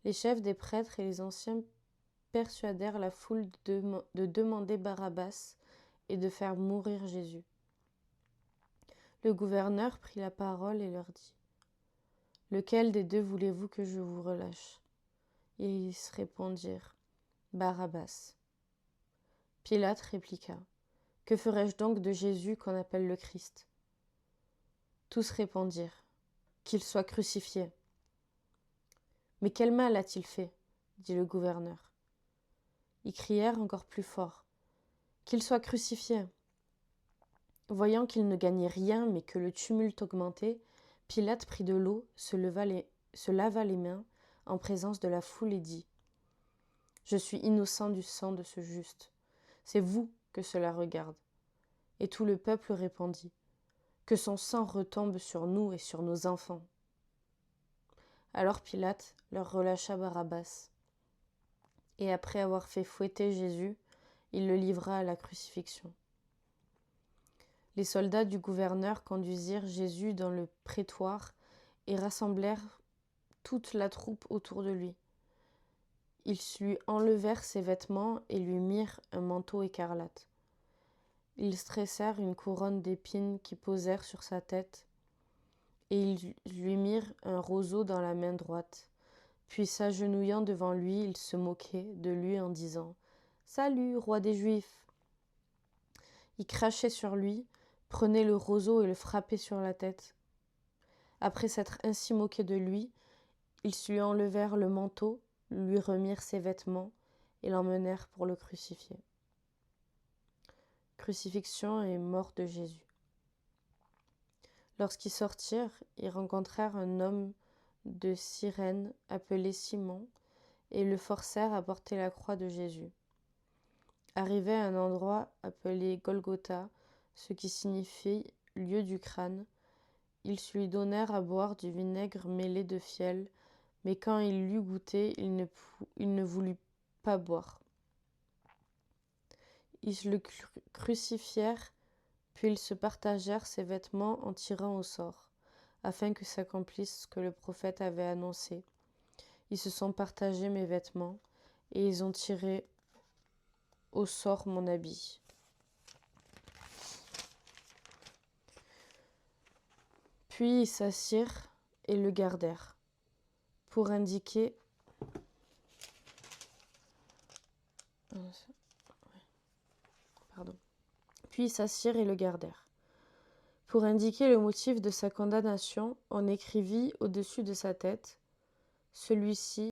Les chefs des prêtres et les anciens persuadèrent la foule de demander Barabbas et de faire mourir Jésus. Le gouverneur prit la parole et leur dit : « Lequel des deux voulez-vous que je vous relâche ? » Et ils répondirent : « Barabbas. » Pilate répliqua : « Que ferai-je donc de Jésus qu'on appelle le Christ ? » Tous répondirent : « Qu'il soit crucifié. » « Mais quel mal a-t-il fait ? » dit le gouverneur. Ils crièrent encore plus fort : « Qu'il soit crucifié !» Voyant qu'il ne gagnait rien, mais que le tumulte augmentait, Pilate prit de l'eau, se lava les mains en présence de la foule et dit : « Je suis innocent du sang de ce juste. C'est vous que cela regarde. » Et tout le peuple répondit : « Que son sang retombe sur nous et sur nos enfants. » Alors Pilate leur relâcha Barabbas. Et après avoir fait fouetter Jésus, il le livra à la crucifixion. Les soldats du gouverneur conduisirent Jésus dans le prétoire et rassemblèrent toute la troupe autour de lui. Ils lui enlevèrent ses vêtements et lui mirent un manteau écarlate. Ils tressèrent une couronne d'épines qui posèrent sur sa tête et ils lui mirent un roseau dans la main droite. Puis s'agenouillant devant lui, ils se moquaient de lui en disant : « Salut, roi des Juifs !» Ils crachaient sur lui, prenaient le roseau et le frappaient sur la tête. Après s'être ainsi moqués de lui, ils lui enlevèrent le manteau, lui remirent ses vêtements et l'emmenèrent pour le crucifier. Crucifixion et mort de Jésus. Lorsqu'ils sortirent, ils rencontrèrent un homme de Cyrène appelé Simon et le forcèrent à porter la croix de Jésus. Arrivés à un endroit appelé Golgotha, ce qui signifie lieu du crâne, ils lui donnèrent à boire du vinaigre mêlé de fiel, mais quand il l'eut goûté, il ne voulut pas boire. Ils le crucifièrent, puis ils se partagèrent ses vêtements en tirant au sort, afin que s'accomplisse ce que le prophète avait annoncé. Ils se sont partagés mes vêtements, et ils ont tiré au sort mon habit. Puis ils s'assirent et le gardèrent, pour indiquer Pour indiquer le motif de sa condamnation, on écrivit au-dessus de sa tête : celui-ci